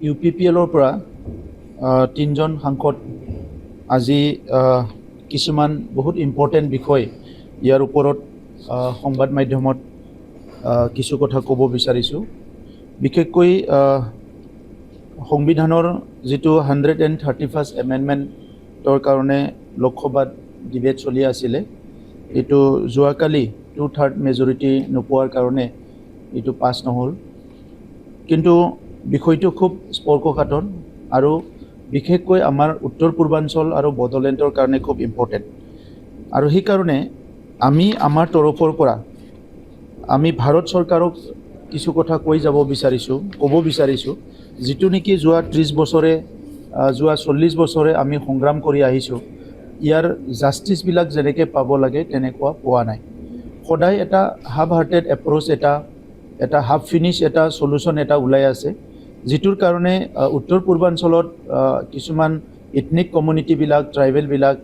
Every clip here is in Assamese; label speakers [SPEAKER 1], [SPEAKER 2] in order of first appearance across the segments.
[SPEAKER 1] UPPLৰ পৰা তিনজন সাংসদ আজি কিছুমান বহুত ইম্পৰ্টেণ্ট বিষয় ইয়াৰ ওপৰত সংবাদ মাধ্যমত কিছু কথা ক'ব বিচাৰিছোঁ। বিশেষকৈ সংবিধানৰ যিটো 131st এমেণ্ডমেণ্টৰ কাৰণে লোকসভাত ডিবেট চলি আছিলে, এইটো যোৱাকালি 2/3 মেজৰিটি নোপোৱাৰ কাৰণে এইটো পাছ নহ'ল। কিন্তু বিষয়টো খুব স্পৰ্শকাতৰ আৰু বিশেষকৈ আমাৰ উত্তৰ পূৰ্বাঞ্চল আৰু বড়োলেণ্ডৰ কাৰণে খুব ইম্পৰ্টেণ্ট। আৰু সেইকাৰণে আমি আমাৰ তৰফৰ পৰা আমি ভাৰত চৰকাৰক কিছু কথা ক'ব বিচাৰিছোঁ, যিটো নেকি যোৱা 30 বছৰে যোৱা 40 বছৰে আমি সংগ্ৰাম কৰি আহিছোঁ। ইয়াৰ জাষ্টিছবিলাক যেনেকৈ পাব লাগে তেনেকুৱা পোৱা নাই। সদায় এটা হাফ হাৰ্টেড এপ্ৰ'চ এটা হাফ ফিনিছ এটা সলিউশ্যন এটা ওলাই আছে, যিটোৰ কাৰণে উত্তৰ পূৰ্বাঞ্চলত কিছুমান এথনিক কমিউনিটিবিলাক ট্ৰাইবেলবিলাক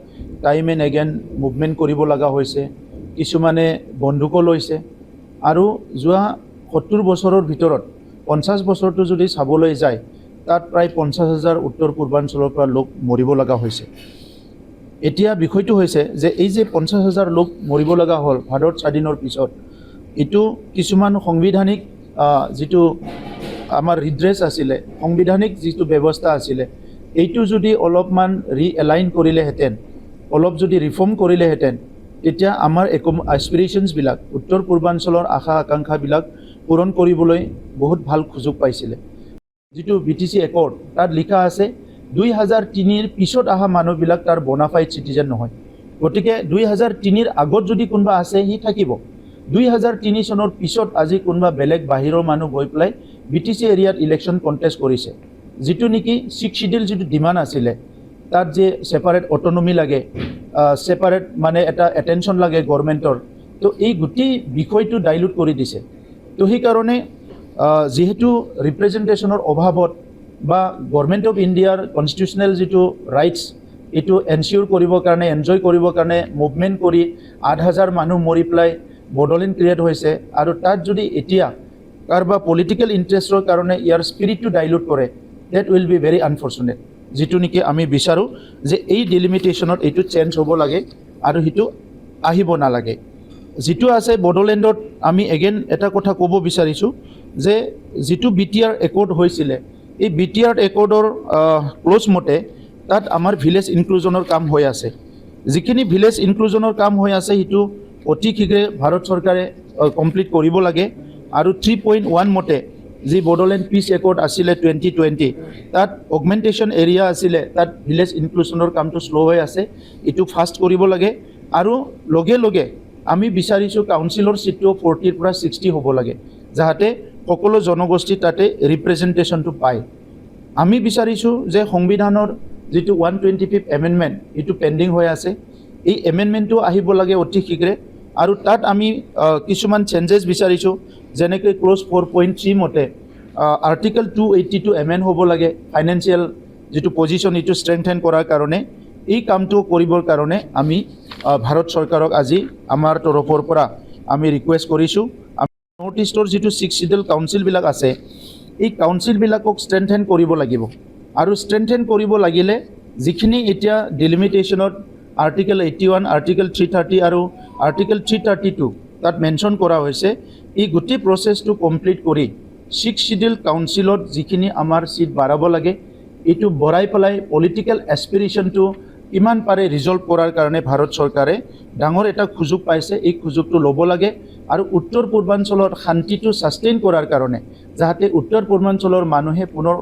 [SPEAKER 1] টাইম এণ্ড এগেইন মুভমেণ্ট কৰিব লগা হৈছে। কিছুমানে বন্দুকো লৈছে আৰু যোৱা 70 বছৰৰ ভিতৰত 50 বছৰটো যদি চাবলৈ যায়, তাত প্ৰায় 50,000 উত্তৰ পূৰ্বাঞ্চলৰ পৰা লোক মৰিব লগা হৈছে। এতিয়া বিষয়টো হৈছে যে এই যে 50,000 লোক মৰিব লগা হ'ল ভাৰত স্বাধীনৰ পিছত, এইটো কিছুমান সাংবিধানিক যিটো আমাৰ ৰিড্ৰেছ আছিলে, সাংবিধানিক যিটো ব্যৱস্থা আছিলে, এইটো যদি অলপমান ৰিএলাইন কৰিলেহেঁতেন, অলপ যদি ৰিফৰ্ম কৰিলেহেঁতেন, তেতিয়া আমাৰ এস্পিৰেশ্যনছবিলাক উত্তৰ পূৰ্বাঞ্চলৰ আশা আকাংক্ষাবিলাক পূৰণ কৰিবলৈ বহুত ভাল সুযোগ পাইছিলে। যিটো BTC একৰ্ড তাত লিখা আছে 2003ৰ পিছত অহা মানুহবিলাক তাৰ বনাফাইড চিটিজেন নহয়। গতিকে 2003ৰ আগত যদি কোনোবা আছে সি থাকিব। 2003 চনৰ পিছত আজি কোনোবা বেলেগ বাহিৰৰ মানুহ গৈ পেলাই BTC এৰিয়াত ইলেকশ্যন কণ্টেষ্ট কৰিছে, যিটো নেকি 6 শিডিউল যিটো ডিমাণ্ড আছিলে, তাত যে ছেপাৰেট অট'নমি লাগে, ছেপাৰেট মানে এটা এটেনশ্যন লাগে গভৰ্ণমেণ্টৰ, তো এই গোটেই বিষয়টো ডাইলুট কৰি দিছে। তো সেইকাৰণে যিহেতু ৰিপ্ৰেজেণ্টেশ্যনৰ অভাৱত বা গভৰ্ণমেণ্ট অফ ইণ্ডিয়াৰ কনষ্টিটিউচনেল যিটো ৰাইটছ এইটো এনচিয়ৰ কৰিবৰ কাৰণে, এনজয় কৰিবৰ কাৰণে মুভমেণ্ট কৰি 8,000 মানুহ মৰি পেলাই বড়োলেণ্ড ক্ৰিয়েট হৈছে, আৰু তাত যদি এতিয়া কাৰোবাৰ পলিটিকেল ইণ্টাৰেষ্টৰ কাৰণে ইয়াৰ স্পিৰিটটো ডাইলুট কৰে, that will be very unfortunate. যিটো নেকি আমি বিচাৰোঁ যে এই ডিলিমিটেশ্যনত এইটো চেঞ্জ হ'ব লাগে আৰু সেইটো আহিব নালাগে। যিটো আছে বড়োলেণ্ডত আমি এগেইন এটা কথা ক'ব বিচাৰিছোঁ যে যিটো BTR একৰ্ড হৈছিলে, এই BTR একৰ্ডৰ ক্ল'জ মতে তাত আমাৰ ভিলেজ ইনক্লুজনৰ কাম হৈ আছে। যিখিনি ভিলেজ ইনক্লুজনৰ কাম হৈ আছে সেইটো অতি শীঘ্ৰে ভাৰত চৰকাৰে কমপ্লিট কৰিব লাগে। আৰু 3.1 মতে যি বড়োলেণ্ড পিচ একৰ্ড আছিলে 2020, তাত অগমেণ্টেশ্যন এৰিয়া আছিলে, তাত ভিলেজ ইনক্লুজনৰ কামটো শ্ল' হৈ আছে, এইটো ফাষ্ট কৰিব লাগে। আৰু লগে লগে আমি বিচাৰিছোঁ কাউন্সিলৰ ছিটটো 40ৰ পৰা 60 হ'ব লাগে, যাতে সকলো জনগোষ্ঠী তাতে ৰিপ্ৰেজেণ্টেশ্যনটো পায়। আমি বিচাৰিছোঁ যে সংবিধানৰ যিটো 125th এমেণ্ডমেণ্ট এইটো পেণ্ডিং হৈ আছে, এই এমেণ্ডমেণ্টটো আহিব লাগে অতি শীঘ্ৰে। আৰু তাত আমি কিছুমান চেঞ্জেছ বিচাৰিছোঁ, যেনেকৈ ক্ল'জ 4.3 মতে আৰ্টিকল 282 এমেণ্ড হ'ব লাগে, ফাইনেন্সিয়েল যিটো পজিশ্যন এইটো ষ্ট্ৰেংথেন কৰাৰ কাৰণে। এই কামটো কৰিবৰ কাৰণে আমি ভাৰত চৰকাৰক আজি আমাৰ তৰফৰ পৰা আমি ৰিকুৱেষ্ট কৰিছোঁ। নৰ্থ ইষ্টৰ যিটো 6 শিডিউল কাউন্সিলবিলাক আছে, এই কাউন্সিলবিলাকক ষ্ট্ৰেংথেন কৰিব লাগিব। আৰু ষ্ট্ৰেংথেন কৰিব লাগিলে যিখিনি এতিয়া ডিলিমিটেশ্যনত আৰ্টিকল 81, আৰ্টিকল 330 আৰু আৰ্টিকল 332 তাত মেনশ্যন কৰা হৈছে, এই গোটেই প্ৰচেছটো কমপ্লিট কৰি 6 শিডিউল কাউন্সিলত যিখিনি আমাৰ ছিট বাঢ়াব লাগে, এইটো বঢ়াই পেলাই পলিটিকেল এস্পিৰেশ্যনটো কিমান পাৰে ৰিজল্ভ কৰাৰ কাৰণে ভাৰত চৰকাৰে ডাঙৰ এটা সুযোগ পাইছে, এই সুযোগটো ল'ব লাগে। আৰু উত্তৰ পূৰ্বাঞ্চলৰ শান্তিটো ছাষ্টেইন কৰাৰ কাৰণে, যাতে উত্তৰ পূৰ্বাঞ্চলৰ মানুহে পুনৰ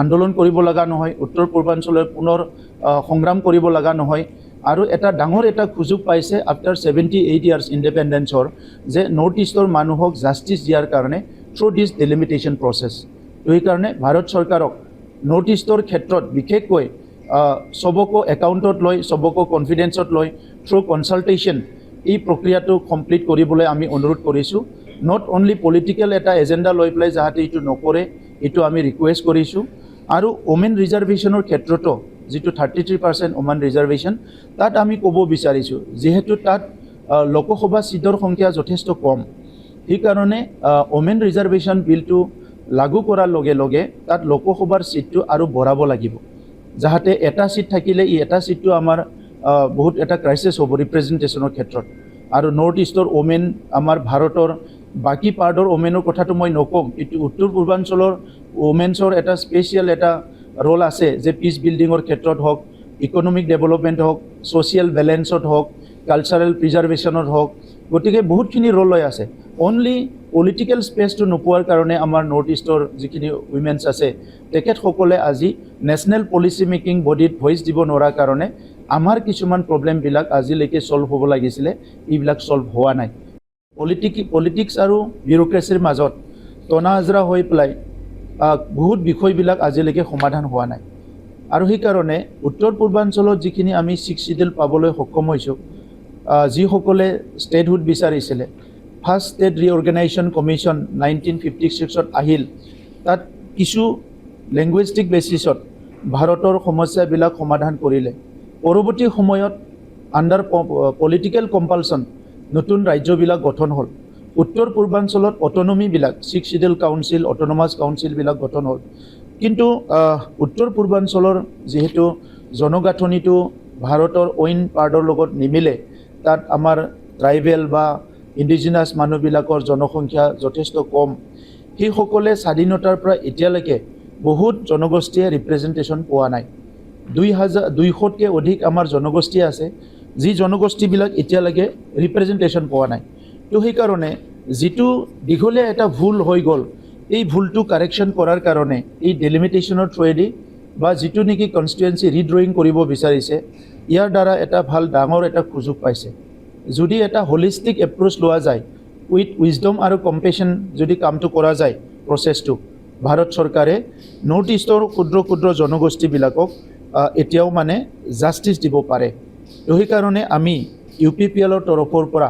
[SPEAKER 1] আন্দোলন কৰিব লগা নহয়, উত্তৰ পূৰ্বাঞ্চলৰ পুনৰ সংগ্ৰাম কৰিব লগা নহয়। আৰু এটা ডাঙৰ এটা সুযোগ পাইছে আফটাৰ 78 ইয়াৰ্ছ ইণ্ডিপেণ্ডেঞ্চৰ, যে নৰ্থ ইষ্টৰ মানুহক জাষ্টিছ দিয়াৰ কাৰণে থ্ৰু দিছ ডিলিমিটেশ্যন প্ৰচেছ। তো সেইকাৰণে ভাৰত চৰকাৰক নৰ্থ ইষ্টৰ ক্ষেত্ৰত বিশেষকৈ চবকো একাউণ্টত লৈ, চবকো কনফিডেন্সত লৈ থ্ৰু কনচালটেশ্যন এই প্ৰক্ৰিয়াটো কমপ্লিট কৰিবলৈ আমি অনুৰোধ কৰিছোঁ। নট অনলি পলিটিকেল এটা এজেণ্ডা লৈ পেলাই যাতে এইটো নকৰে, এইটো আমি ৰিকুৱেষ্ট কৰিছোঁ। আৰু ওমেন ৰিজাৰ্ভেশ্যনৰ ক্ষেত্ৰতো যিটো 33% ওমেন ৰিজাৰ্ভেশ্যন, তাত আমি ক'ব বিচাৰিছোঁ, যিহেতু তাত লোকসভা ছিটৰ সংখ্যা যথেষ্ট কম, সেইকাৰণে ওমেন ৰিজাৰ্ভেশ্যন বিলটো লাগু কৰাৰ লগে লগে তাত লোকসভাৰ সিটটো আৰু বঢ়াব লাগিব যাহাতে এটা সিট থাকিলে ই এটা সিটটো আমাৰ বহুত এটা ক্ৰাইচিছ হ'ব ৰিপ্ৰেজেণ্টেশ্যনৰ ক্ষেত্ৰত আৰু নৰ্থ ইষ্টৰ ওমেন আমাৰ ভাৰতৰ বাকী পাৰ্টৰ ওমেনৰ কথাটো মই নকম কিন্তু উত্তৰ পূৰ্বাঞ্চলৰ ওমেন্সৰ এটা স্পেচিয়েল এটা ৰোল আছে যে পিচ বিল্ডিঙৰ ক্ষেত্ৰত হওক ইকনমিক ডেভেলপমেণ্ট হওক ছ'চিয়েল বেলেঞ্চত হওক কালচাৰেল প্ৰিজাৰ্ভেশ্যনত হওক গতিকে বহুতখিনি ৰোল লৈ আছে অনলি পলিটিকেল স্পেচটো নোপোৱাৰ কাৰণে আমাৰ নৰ্থ ইষ্টৰ যিখিনি উইমেন্স আছে তেখেতসকলে আজি নেশ্যনেল পলিচি মেকিং বডিত ভইচ দিব নোৱাৰাৰ কাৰণে আমাৰ কিছুমান প্ৰব্লেমবিলাক আজিলৈকে ছল্ভ হ'ব লাগিছিলে এইবিলাক ছল্ভ হোৱা নাই পলিটিক্স আৰু বিউৰক্ৰেচিৰ মাজত টনা আজৰা হৈ পেলাই বহুত বিষয়বিলাক আজিলৈকে সমাধান হোৱা নাই আৰু সেইকাৰণে উত্তৰ পূৰ্বাঞ্চলত যিখিনি আমি 6 শিডিউল পাবলৈ সক্ষম হৈছোঁ যিসকলে ষ্টেটহুড বিচাৰিছিলে ফাৰ্ষ্ট ষ্টেট ৰিঅৰ্গেনাইজেশ্যন কমিশ্যন 1956ত আহিল তাত কিছু লেংগুৱেষ্টিক বেচিছত ভাৰতৰ সমস্যাবিলাক সমাধান কৰিলে পৰৱৰ্তী সময়ত আণ্ডাৰ পলিটিকেল কম্পালচন নতুন ৰাজ্যবিলাক গঠন হ'ল উত্তৰ পূৰ্বাঞ্চলত অটনমিবিলাক 6 শিডিউল কাউন্সিল অটনমাছ কাউন্সিলবিলাক গঠন হ'ল কিন্তু উত্তৰ পূৰ্বাঞ্চলৰ যিহেতু জনগাঁথনিটো ভাৰতৰ অইন পাৰ্টৰ লগত নিমিলে তাত আমাৰ ট্ৰাইবেল বা ইণ্ডিজিনাছ মানুহবিলাকৰ জনসংখ্যা যথেষ্ট কম সেইসকলে স্বাধীনতাৰ পৰা এতিয়ালৈকে বহুত জনগোষ্ঠীয়ে ৰিপ্ৰেজেণ্টেশ্যন পোৱা নাই 200তকৈ অধিক আমাৰ জনগোষ্ঠী আছে যি জনগোষ্ঠীবিলাক এতিয়ালৈকে ৰিপ্ৰেজেণ্টেশ্যন পোৱা নাই তো সেইকাৰণে যিটো দীঘলীয়া এটা ভুল হৈ গ'ল এই ভুলটো কাৰেকশ্যন কৰাৰ কাৰণে এই ডেলিমিটেশ্যনৰ থ্ৰুৱেদি বা যিটো নেকি কনষ্টিটুৱেঞ্চি ৰিড্ৰয়িং কৰিব বিচাৰিছে ইয়াৰ দ্বাৰা এটা ভাল ডাঙৰ এটা সুযোগ পাইছে যদি এটা হলিষ্টিক এপ্ৰ'চ লোৱা যায় উইথ উইজডম আৰু কম্পেশ্যন যদি কামটো কৰা যায় প্ৰচেছটো ভাৰত চৰকাৰে নৰ্থ ইষ্টৰ ক্ষুদ্ৰ ক্ষুদ্ৰ জনগোষ্ঠীবিলাকক এতিয়াও মানে জাষ্টিছ দিব পাৰে তো সেইকাৰণে আমি UPPLৰ তৰফৰ পৰা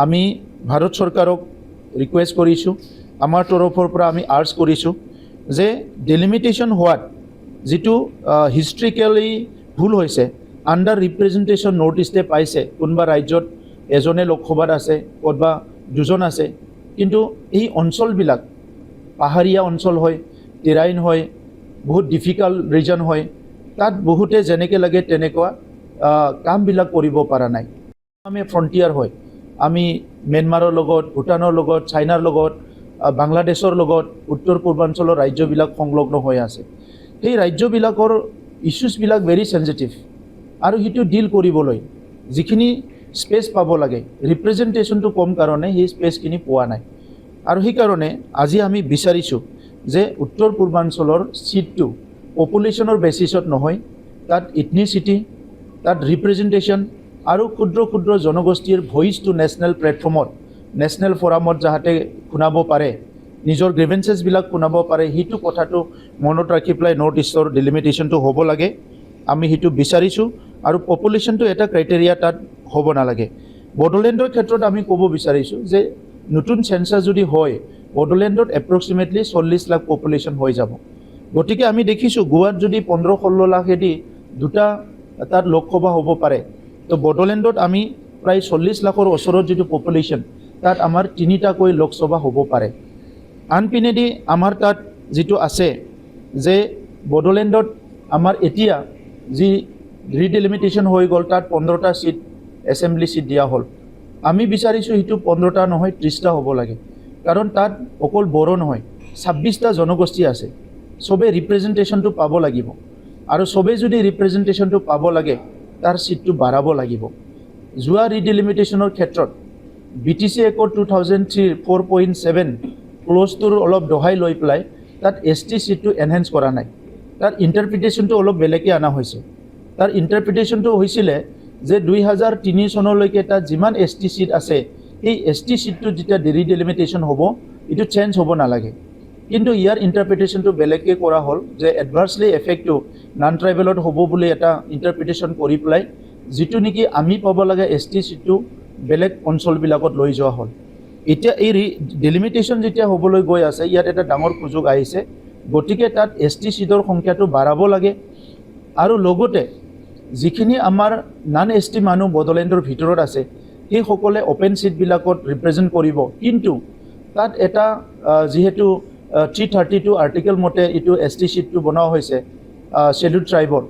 [SPEAKER 1] আমি ভাৰত চৰকাৰক ৰিকুৱেষ্ট কৰিছোঁ আমাৰ তৰফৰ পৰা আমি আৰ্জ কৰিছোঁ যে ডেলিমিটেশ্যন হোৱাত যিটো হিষ্ট্ৰিকেলি ভুল হৈছে আণ্ডাৰ ৰিপ্ৰেজেণ্টেশ্যন নৰ্থ ইষ্টে পাইছে কোনোবা ৰাজ্যত এজনে লোকসভাত আছে ক'ৰবা দুজন আছে কিন্তু এই অঞ্চলবিলাক পাহাৰীয়া অঞ্চল হয় টেৰাইন হয় বহুত ডিফিকাল্ট ৰিজন হয় তাত বহুতে যেনেকৈ লাগে তেনেকুৱা কামবিলাক কৰিব পৰা নাই আমি ফ্ৰণ্টিয়াৰ হয় আমি ম্যানমাৰৰ লগত ভূটানৰ লগত চাইনাৰ লগত বাংলাদেশৰ লগত উত্তৰ পূৰ্বাঞ্চলৰ ৰাজ্যবিলাক সংলগ্ন হৈ আছে সেই ৰাজ্যবিলাকৰ ইছ্যুজবিলাক ভেৰি চেঞ্চিটিভ আৰু সেইটো ডিল কৰিবলৈ যিখিনি স্পেচ পাব লাগে ৰিপ্ৰেজেণ্টেশ্যনটো কম কাৰণে সেই স্পেচখিনি পোৱা নাই আৰু সেইকাৰণে আজি আমি বিচাৰিছোঁ যে উত্তৰ পূৰ্বাঞ্চলৰ সিটটো পপুলেশ্যনৰ বেচিছত নহয় তাত ইথনিচিটি তাত ৰিপ্ৰেজেণ্টেশ্যন আৰু ক্ষুদ্ৰ ক্ষুদ্ৰ জনগোষ্ঠীৰ ভইচটো নেশ্যনেল প্লেটফৰ্মত নেশ্যনেল ফৰামত যাহাতে শুনাব পাৰে নিজৰ গ্ৰিভেঞ্চেছবিলাক শুনাব পাৰে সেইটো কথাটো মনত ৰাখি পেলাই নৰ্থ ইষ্টৰ ডিলিমিটেশ্যনটো হ'ব লাগে আমি সেইটো বিচাৰিছোঁ আৰু পপুলেশ্যনটো এটা ক্ৰাইটেৰিয়া তাত হ'ব নালাগে বড়োলেণ্ডৰ ক্ষেত্ৰত আমি ক'ব বিচাৰিছোঁ যে নতুন চেঞ্চাছ যদি হয় বড়োলেণ্ডত এপ্ৰক্সিমেটলি 40 লাখ পপুলেশ্যন হৈ যাব গতিকে আমি দেখিছোঁ গোৱাত যদি 15-16 লাখেদি দুটা তাত লোকসভা হ'ব পাৰে তো বড়োলেণ্ডত আমি প্ৰায় 40 লাখৰ ওচৰত যিটো পপুলেশ্যন তাত আমাৰ 3টাকৈ লোকসভা হ'ব পাৰে আনপিনেদি আমাৰ তাত যিটো আছে যে বড়োলেণ্ডত আমাৰ এতিয়া যি ৰিডিলিমিটেশ্যন হৈ গ'ল তাত 15টা সিট এছেম্বলি সিট দিয়া হ'ল আমি বিচাৰিছোঁ সেইটো 15টা নহয় 30টা হ'ব লাগে কাৰণ তাত অকল বড়ো নহয় 26টা জনগোষ্ঠী আছে সবে ৰিপ্ৰেজেণ্টেশ্যনটো পাব লাগিব আৰু সবে যদি ৰিপ্ৰেজেণ্টেশ্যনটো পাব লাগে তাৰ সিটটো বাঢ়াব লাগিব যোৱা ৰিডিলিমিটেশ্যনৰ ক্ষেত্ৰত BTC একট 2003 4.7 ক্ল'জটোৰ অলপ দহাই লৈ পেলাই তাত ST সিটটো এনহেঞ্চ কৰা নাই তাৰ ইণ্টাৰপ্ৰিটেশ্যনটো অলপ বেলেগকৈ অনা হৈছে তাৰ ইণ্টাৰপ্ৰিটেশ্যনটো হৈছিলে যে 2003 চনলৈকে তাত যিমান ST সিট আছে এই ST সিটটো যেতিয়া ৰিডিলিমিটেশ্যন হ'ব এইটো চেঞ্জ হ'ব নালাগে কিন্তু ইয়াৰ ইণ্টাৰপ্ৰিটেশ্যনটো বেলেগকৈ কৰা হ'ল যে এডভাৰ্চলি এফেক্টটো নন ট্ৰাইবেলত হ'ব বুলি এটা ইণ্টাৰপ্ৰিটেশ্যন কৰি পেলাই যিটো নেকি আমি পাব লাগে ST সিটটো বেলেগ অঞ্চলবিলাকত লৈ যোৱা হ'ল এতিয়া এই ডেলিমিটেশ্যন যেতিয়া হ'বলৈ গৈ আছে ইয়াত এটা ডাঙৰ সুযোগ আহিছে গতিকে তাত ST সিটৰ সংখ্যাটো বাঢ়াব লাগে আৰু লগতে যিখিনি আমাৰ নন ST মানুহ বড়োলেণ্ডৰ ভিতৰত আছে সেইসকলে অপেন সিটবিলাকত ৰিপ্ৰেজেণ্ট কৰিব কিন্তু তাত এটা যিহেতু 332 আৰ্টিকেল মতে এইটো ST চিটটো বনোৱা হৈছে শ্বেডিউল ট্ৰাইবৰ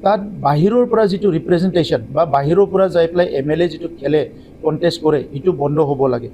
[SPEAKER 1] তাত বাহিৰৰ পৰা যিটো ৰিপ্ৰেজেণ্টেশ্যন বা বাহিৰৰ পৰা যাই পেলাই MLA যিটো খেলে কণ্টেষ্ট কৰে এইটো বন্ধ হ'ব লাগে